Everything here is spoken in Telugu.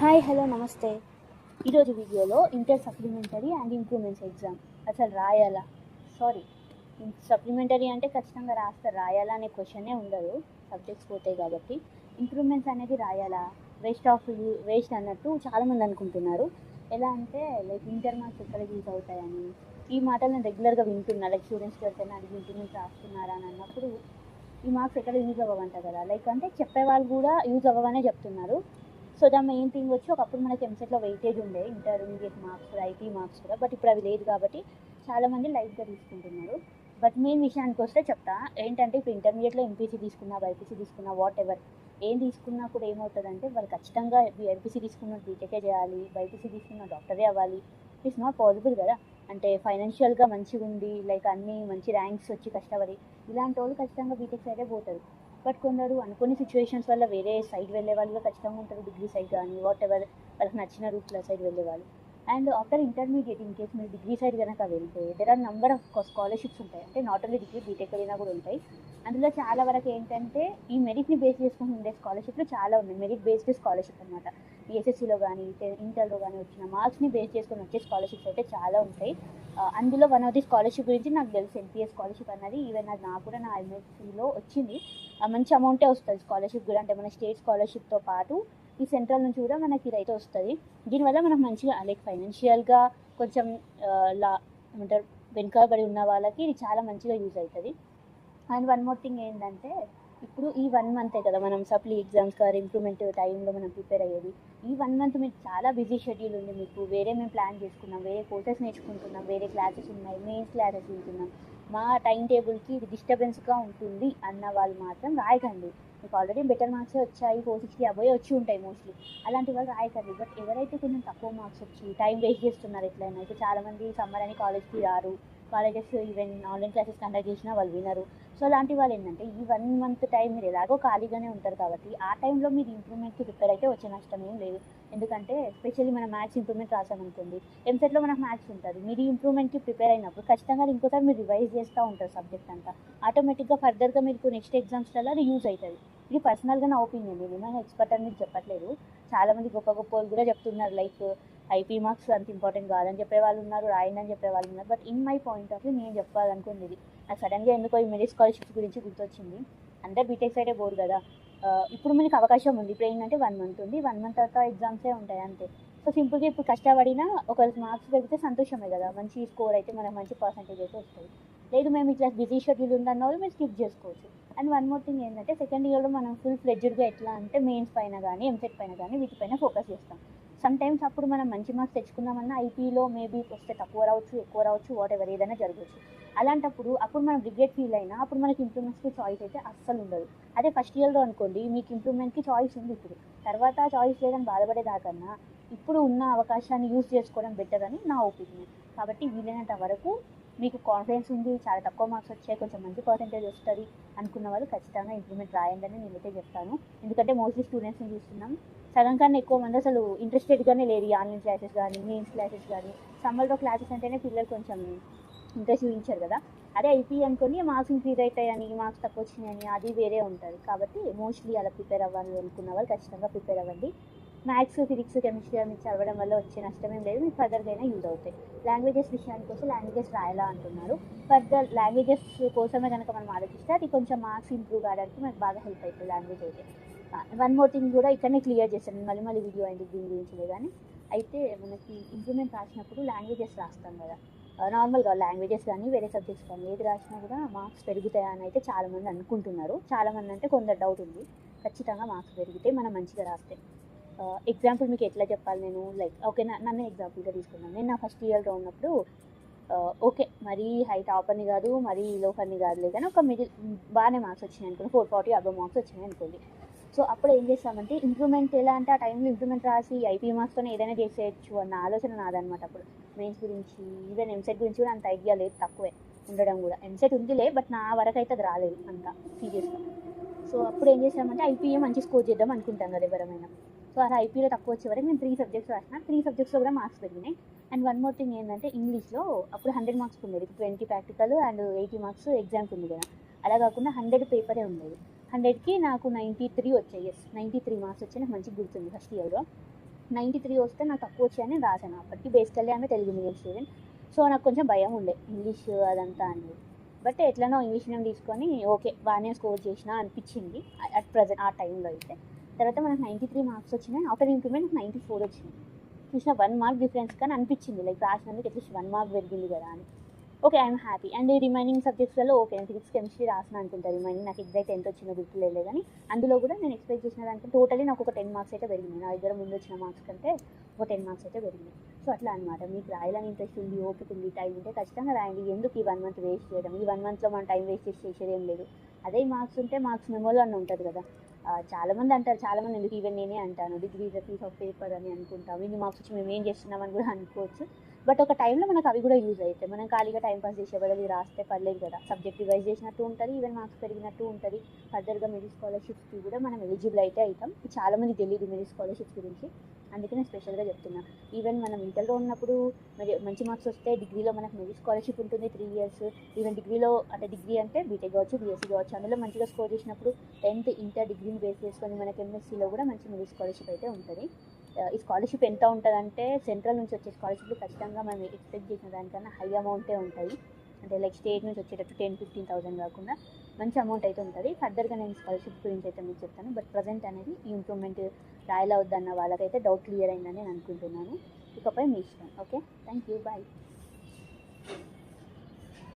హాయ్ హలో నమస్తే. ఈరోజు వీడియోలో inter supplementary and improvements exam అసలు రాయాలా, సారీ సప్లిమెంటరీ అంటే ఖచ్చితంగా రాయాలా అనే క్వశ్చనే ఉండదు, సబ్జెక్ట్స్ పోతాయి కాబట్టి. ఇంప్రూవ్మెంట్స్ అనేది రాయాలా, వేస్ట్ అన్నట్టు చాలామంది అనుకుంటున్నారు. ఎలా అంటే లైక్ ఇంటర్ మార్క్స్ ఎక్కడ యూజ్ అవుతాయని ఈ మాటలు నేను రెగ్యులర్గా వింటున్నా. లైక్ స్టూడెంట్స్కి ఎవరికైనా అడిగి ఇంప్రూవ్మెంట్స్ రాస్తున్నారా అని అన్నప్పుడు ఈ మార్క్స్ ఎక్కడ యూజ్ అవ్వవంట కదా. లైక్ అంటే చెప్పేవాళ్ళు కూడా యూజ్ అవ్వవనే చెప్తున్నారు. సో ద మెయిన్ థింగ్ వచ్చి ఒకప్పుడు మనకి ఎంసెట్లో వెయిటేజ్ ఉండే ఇంటర్మీడియట్ మార్క్స్ ఐటీ మార్క్స్ కూడా, బట్ ఇప్పుడు అవి లేదు కాబట్టి చాలామంది లైట్గా తీసుకుంటున్నారు. బట్ మెయిన్ విషయానికి వస్తే చెప్తా ఏంటంటే, ఇప్పుడు ఇంటర్మీడియట్లో ఎంపీసీ తీసుకున్నా బైపీసీ తీసుకున్నా వాట్ ఎవర్ ఏం తీసుకున్నా కూడా ఏమవుతుందంటే వాళ్ళు ఖచ్చితంగా ఎంపీసీ తీసుకున్న బీటెకే చేయాలి, బైపీసీ తీసుకున్న డాక్టరే అవ్వాలి. ఇట్స్ నాట్ పాసిబుల్ కదా. అంటే ఫైనాన్షియల్గా మంచిగా ఉండి లైక్ అన్నీ మంచి ర్యాంక్స్ వచ్చి కష్టపడి ఇలాంటి వాళ్ళు ఖచ్చితంగా బీటెక్ సైడే పోతారు. బట్ కొందరు అనుకోని సిచ్యువేషన్స్ వల్ల వేరే సైడ్ వెళ్ళే వాళ్ళు ఖచ్చితంగా ఉంటారు, డిగ్రీ సైడ్ కానీ వాట్ ఎవర్ వాళ్ళకి నచ్చిన రూట్ల సైడ్ వెళ్ళే వాళ్ళు. And after intermediate in case మీరు డిగ్రీ సైడ్ కనుక వెళ్తే there are number of scholarships ఉంటాయి. అంటే నాట్ ఓన్లీ డిగ్రీ బీటెక్ వెళ్ళినా కూడా ఉంటాయి. అందులో చాలా వరకు ఏంటంటే ఈ మెరిట్ని బేస్ చేసుకుని ఉండే స్కాలర్షిప్లు చాలా ఉన్నాయి. మెరిట్ బేస్డ్ స్కాలర్షిప్ అనమాట. ఎస్ఎస్సీలో కానీ ఇంటర్లో కానీ వచ్చిన మార్క్స్ని బేస్ చేసుకొని వచ్చే స్కాలర్షిప్స్ అయితే చాలా ఉంటాయి. అందులో వన్ ఆఫ్ ది స్కాలర్షిప్ గురించి నాకు తెలుసు, ఎన్పిఎస్ స్కాలర్షిప్ అన్నది. ఈవెన్ అది నాకు కూడా నా ఎంఎస్సీలో వచ్చింది. మంచి అమౌంటే వస్తుంది స్కాలర్షిప్ కూడా. అంటే మన స్టేట్ స్కాలర్షిప్తో పాటు ఈ సెంట్రల్ నుంచి కూడా మనకి ఇదైతే వస్తుంది. దీనివల్ల మనకు మంచిగా లైక్ ఫైనాన్షియల్గా కొంచెం ఏమంటారు వెనుకబడి ఉన్న వాళ్ళకి ఇది చాలా మంచిగా యూజ్ అవుతుంది. అండ్ వన్ మోర్ థింగ్ ఏంటంటే, ఇప్పుడు ఈ 1 మంతే కదా మనం సప్లీ ఎగ్జామ్స్ కానీ ఇంప్రూవ్మెంట్ టైంలో మనం ప్రిపేర్ అయ్యేది. ఈ 1 మంత్ మీకు చాలా బిజీ షెడ్యూల్ ఉంది. మీకు వేరే మేము ప్లాన్ చేసుకున్నాం, వేరే కోర్సెస్ నేర్చుకుంటున్నాం, వేరే క్లాసెస్ ఉన్నాయి, మెయిన్స్ క్లాసెస్ వింటున్నాం, మా టైం టేబుల్కి ఇది డిస్టర్బెన్స్గా ఉంటుంది అన్న వాళ్ళు మాత్రం రాయకండి. మీకు ఆల్రెడీ బెటర్ మార్క్సే వచ్చాయి, 460 అబోవ్ వచ్చి ఉంటాయి మోస్ట్లీ. అలాంటి వాళ్ళు రాయకండి. బట్ ఎవరైతే కొంచెం తక్కువ మార్క్స్ వచ్చి టైం వేస్ట్ చేస్తున్నారు ఎట్లయినా, ఇప్పుడు చాలామంది సమ్మర్ అని కాలేజ్కి రారు, colleges even online classes conduct చేసినా వాళ్ళు వినరు. సో అలాంటి వాళ్ళు ఏంటంటే ఈ 1 మంత్ టైం మీరు ఎలాగో ఖాళీగానే ఉంటారు కాబట్టి ఆ టైంలో మీరు ఇంప్రూవ్మెంట్కి ప్రిపేర్ అయితే వచ్చే నష్టం ఏం లేదు. ఎందుకంటే స్పెషల్లీ మన మ్యాథ్స్ ఇంప్రూవ్మెంట్ రాసామనుకోండి, ఎంసెట్లో మనకు మ్యాథ్స్ ఉంటుంది. మీరు ఇంప్రూవ్మెంట్కి ప్రిపేర్ అయినప్పుడు ఖచ్చితంగా ఇంకోసారి మీరు రివైజ్ చేస్తూ ఉంటారు సబ్జెక్ట్ అంతా. ఆటోమేటిక్గా ఫర్దర్గా మీకు నెక్స్ట్ ఎగ్జామ్స్లలో అది యూజ్ అవుతుంది. ఇది పర్సనల్గా నా ఒపీనియన్, నేను ఏమైనా ఎక్స్పర్ట్ అని మీకు చెప్పట్లేదు. చాలామంది గొప్ప గొప్ప వాళ్ళు కూడా చెప్తున్నారు లైక్ ఐపీ మార్క్స్ అంత ఇంపార్టెంట్ కాదని చెప్పే వాళ్ళు ఉన్నారు, రాయండి అని చెప్పే వాళ్ళు ఉన్నారు. But in my point of view నేను చెప్పాలనుకుంది ఇది. నాకు సడన్గా ఎందుకో ఈ మెరిట్ స్కాలర్షిప్స్ గురించి గుర్తొచ్చింది. అందరు బీటెక్ సైడే బోర్ కదా. ఇప్పుడు మనకి అవకాశం ఉంది. ఇప్పుడు ఏంటంటే 1 మంత్ ఉంది, 1 మంత్ తర్వాత ఎగ్జామ్సే ఉంటాయి అంతే. సో సింపుల్గా ఇప్పుడు కష్టపడినా ఒక మార్క్స్ పెరిగితే సంతోషమే కదా, మంచి స్కోర్ అయితే మనకు మంచి పర్సంటేజ్ అయితే వస్తుంది. లేదు మేము ఇట్లా బిజీ షెడ్యూల్ ఉందన్న వాళ్ళు మీరు స్కిప్ చేసుకోవచ్చు. అండ్ వన్ మోర్ థింగ్ ఏంటంటే, సెకండ్ ఇయర్లో మనం ఫుల్ ఫ్లెడ్జ్డ్గా ఎట్లా అంటే మెయిన్స్ పైన కానీ ఎంసెట్ పైన కానీ వీటిపైన ఫోకస్ చేస్తాం. సమ్ టైమ్స్ అప్పుడు మనం మంచి మార్క్స్ తెచ్చుకుందామన్నా ఐపీలో మేబీ వస్తే తక్కువ రావచ్చు, ఎక్కువ రావచ్చు, వాట్ ఎవర్ ఏదైనా జరగవచ్చు. అలాంటప్పుడు అప్పుడు మనం రిగ్రెట్ ఫీల్ అయినా అప్పుడు మనకి ఇంప్రూవ్మెంట్స్కి చాయిస్ అయితే అస్సలు ఉండదు. అదే ఫస్ట్ ఇయర్లో అనుకోండి మీకు ఇంప్రూవ్మెంట్కి చాయిస్ ఉంది. ఇప్పుడు తర్వాత చాయిస్ లేదని బాధపడేదాకన్నా ఇప్పుడు ఉన్న అవకాశాన్ని యూజ్ చేసుకోవడం బెటర్ అని నా ఒపీనియన్. కాబట్టి వీలైనంత వరకు మీకు కాన్ఫిడెన్స్ ఉంది, చాలా తక్కువ మార్క్స్ వచ్చాయి, కొంచెం మంచి పర్సెంటేజ్ వస్తుంది అనుకున్న వాళ్ళు ఖచ్చితంగా ఇంప్రూవ్మెంట్ రాయండి అని నేనైతే చెప్తాను. ఎందుకంటే మోస్ట్లీ స్టూడెంట్స్ని చూస్తున్నాం, సగం కన్నా ఎక్కువ మంది అసలు ఇంట్రెస్టెడ్గానే లేరు. ఈ ఆన్లైన్ క్లాసెస్ కానీ మెయిన్స్ క్లాసెస్ కానీ సమ్మర్లో క్లాసెస్ అంటేనే పిల్లలు కొంచెం ఇంట్రెస్ట్ చూపించారు కదా. అదే ఐపీ అనుకొని మార్క్స్ ఇంక్రీజ్ అవుతాయని, మార్క్స్ తక్కువ వచ్చినాయని అది వేరే ఉంటుంది. కాబట్టి మోస్ట్లీ అలా ప్రిపేర్ అవ్వాలి అనుకున్న వాళ్ళు ఖచ్చితంగా ప్రిపేర్ అవ్వండి. మ్యాథ్స్, ఫిజిక్స్, కెమిస్ట్రీ అని చదవడం వల్ల వచ్చే నష్టం ఏం లేదు, మీకు ఫర్దర్గా అయినా యూజ్ అవుతాయి. లాంగ్వేజెస్ విషయానికి వస్తే లాంగ్వేజెస్ రాయాలా అంటున్నారు. ఫర్దర్ లాంగ్వేజెస్ కోసమే కనుక మనం ఆలోచిస్తే అది కొంచెం మార్క్స్ ఇంప్రూవ్ కావడానికి మనకు బాగా హెల్ప్ అవుతుంది లాంగ్వేజ్ అయితే. వన్ మోర్ థింగ్ కూడా ఇక్కడనే క్లియర్ చేస్తాను, మళ్ళీ వీడియో అయింది దీని గురించి. కానీ అయితే మనకి ఇంప్రూవ్మెంట్ రాసినప్పుడు లాంగ్వేజెస్ రాస్తాం కదా, నార్మల్గా లాంగ్వేజెస్ కానీ వేరే సబ్జెక్ట్స్ కానీ ఏది రాసినా కూడా మార్క్స్ పెరుగుతాయని అయితే చాలామంది అనుకుంటున్నారు. చాలామంది అంటే కొందరు డౌట్ ఉంది. ఖచ్చితంగా మార్క్స్ పెరిగితే మనం మంచిగా రాస్తే. ఎగ్జాంపుల్ మీకు ఎట్లా చెప్పాలి నేను, లైక్ ఓకే నన్ను ఎగ్జాంపుల్గా తీసుకున్నాను. నేను నా ఫస్ట్ ఇయర్లో ఉన్నప్పుడు ఓకే మరీ హై టాపర్ని కాదు, మరీ లోఫర్ని కాదులే, కానీ ఒక మిడిల్ బాగానే మార్క్స్ వచ్చినాయి అనుకోండి, 440 అబవ్ మార్క్స్ వచ్చినాయి అనుకోండి. సో అప్పుడు ఏం చేస్తామంటే ఇంప్రూవ్మెంట్ ఎలా అంటే ఆ టైంలో ఇంప్రూవ్మెంట్ రాసి ఐపీ మార్క్స్తో ఏదైనా చేసేయచ్చు అన్న ఆలోచన నాదనమాట. అప్పుడు మెయిన్స్ గురించి ఈవెన్ ఎంసెట్ గురించి కూడా అంత ఐడియా లేదు, తక్కువే ఉండడం కూడా. ఎంసెట్ ఉందిలే బట్ నా వరకు అయితే అది రాలేదు అంత సీరియస్గా. సో అప్పుడు ఏం చేసామంటే ఐపీఏ మంచి స్కోర్ చేద్దాం అనుకుంటాం కదా ఎవరైనా. సో అలా ఐపీలో తక్కువ వచ్చే వరకు నేను 3 సబ్జెక్ట్స్ రాసిన, 3 సబ్జెక్ట్స్లో కూడా మార్క్స్ పెరిగినాయి. అండ్ వన్ మోర్ థింగ్ ఏంటంటే, ఇంగ్లీష్లో అప్పుడు 100 మార్క్స్ ఉండేది, 20 ప్రాక్టికల్ అండ్ 80 మార్క్స్ ఎగ్జామ్కి ఉంది కదా. అలా కాకుండా 100 పేపరే ఉండేది. 100కి నాకు 93 వచ్చాయి. 93 మార్క్స్ వచ్చాయి, నాకు మంచిగా గుర్తుంది ఫస్ట్ ఇయర్లో. 93 వస్తే నాకు తక్కువ వచ్చాయని రాశాను. అప్పటికి బేసికల్లీ ఆమె తెలుగు మీడియం స్టూడెంట్. సో నాకు కొంచెం భయం ఉండే ఇంగ్లీష్ అదంతా అనేది. బట్ ఎట్లనో ఇంగ్లీష్ మీడియం తీసుకొని ఓకే బాగానే స్కోర్ చేసినా అనిపించింది అట్ ప్రజెంట్ ఆ టైంలో అయితే. తర్వాత మనకు 93 మార్క్స్ వచ్చినాయి. ఆఫ్టర్ ఇంప్రూవ్మెంట్ నాకు 94 వచ్చినాయి. చూసిన 1 మార్క్ డిఫరెన్స్ కానీ అనిపించింది లైక్ రాసినందుకు అట్లీస్ట్ 1 మార్క్ పెరిగింది కదా అని. Okay I'm happy. అండ్ ఈ రిమైనింగ్ సబ్జెక్ట్స్లలో ఓకే నేను ఫిజిక్స్ కెమిస్ట్రీ రాసిన అనుకుంటా. రిమైనింగ్ నాకు ఎగ్జాక్ట్ ఎంత వచ్చిందో గుర్తులేదు కానీ అందులో కూడా నేను ఎక్స్పెక్ట్ చేసిన దానికి టోటలీ నాకు ఒక 10 మార్క్స్ అయితే పెరిగింది. నా దగ్గర ముందు వచ్చిన మార్క్స్ కంటే ఒక 10 మార్క్స్ అయితే పెరిగింది. సో అట్లా అనమాట. మీకు రాయాలని ఇంట్రెస్ట్ ఉంది, ఓపిక ఉంది, టైం ఉంటే ఖచ్చితంగా రాయండి. ఎందుకు ఈ 1 మంత్ వేస్ట్ చేయడం? ఈ 1 మంత్లో మనం టైం వేస్ట్ చేసేది ఏం లేదు. అదే మార్క్స్ ఉంటే మార్క్స్ మెమోలో అన్న ఉంటుంది కదా. చాలామంది అంటారు, చాలామంది ఎందుకు ఈవెన్ నేనే అంటాను degree is a piece of paper అని అనుకుంటాం. ఇన్ని మార్క్స్ వచ్చి మేము ఏం చేస్తున్నామని కూడా అనుకోవచ్చు. బట్ ఒక టైంలో మనకు అవి కూడా యూజ్ అవుతాయి. మనం ఖాళీగా టైం పాస్ చేసే బదులు రాస్తే పర్లేదు కదా. సబ్జెక్ట్ రివైజ్ చేసినట్టు ఉంటుంది, ఈవెన్ మార్క్స్ పెరిగినట్టు ఉంటుంది. ఫర్దర్గా మెరీ స్కాలర్షిప్స్కి కూడా మనం ఎలిజిబుల్ అయితే అవుతాం. చాలామంది తెలియదు మెరీ స్కాలర్షిప్స్ గురించి, అందుకే నేను స్పెషల్గా చెప్తున్నా. ఈవెన్ మనం ఇంటర్లో ఉన్నప్పుడు మరి మంచి మార్క్స్ వస్తే డిగ్రీలో మనకు మెరీ స్కాలర్షిప్ ఉంటుంది 3 years. ఈవెన్ డిగ్రీలో అంటే డిగ్రీ అంటే బీటెక్ కావచ్చు, బీఎస్సీ కావచ్చు, అందులో మంచిగా స్కోర్ చేసినప్పుడు 10th ఇంటర్ డిగ్రీని బేస్ చేసుకొని మనకి ఎంఎస్సీలో కూడా మంచి మెరీ స్కాలర్షిప్ అయితే ఉంటుంది. ఈ స్కాలర్షిప్ ఎంత ఉంటుందంటే సెంట్రల్ నుంచి వచ్చే స్కాలర్షిప్లు ఖచ్చితంగా మనం ఎక్స్పెక్ట్ చేసిన దానికన్నా హై అమౌంటే ఉంటాయి. అంటే లైక్ స్టేట్ నుంచి వచ్చేటట్టు 10,000-15,000 కాకుండా మంచి అమౌంట్ అయితే ఉంటుంది. ఫర్దర్గా నేను స్కాలర్షిప్ గురించి అయితే మీకు చెప్తాను. బట్ ప్రజెంట్ అనేది ఈ ఇంప్రూవ్మెంట్ రాయలా వద్దన్న వాళ్ళకైతే డౌట్ క్లియర్ అయిందని నేను అనుకుంటున్నాను. ఇకపై మీ ఇష్టం. Okay, thank you, bye.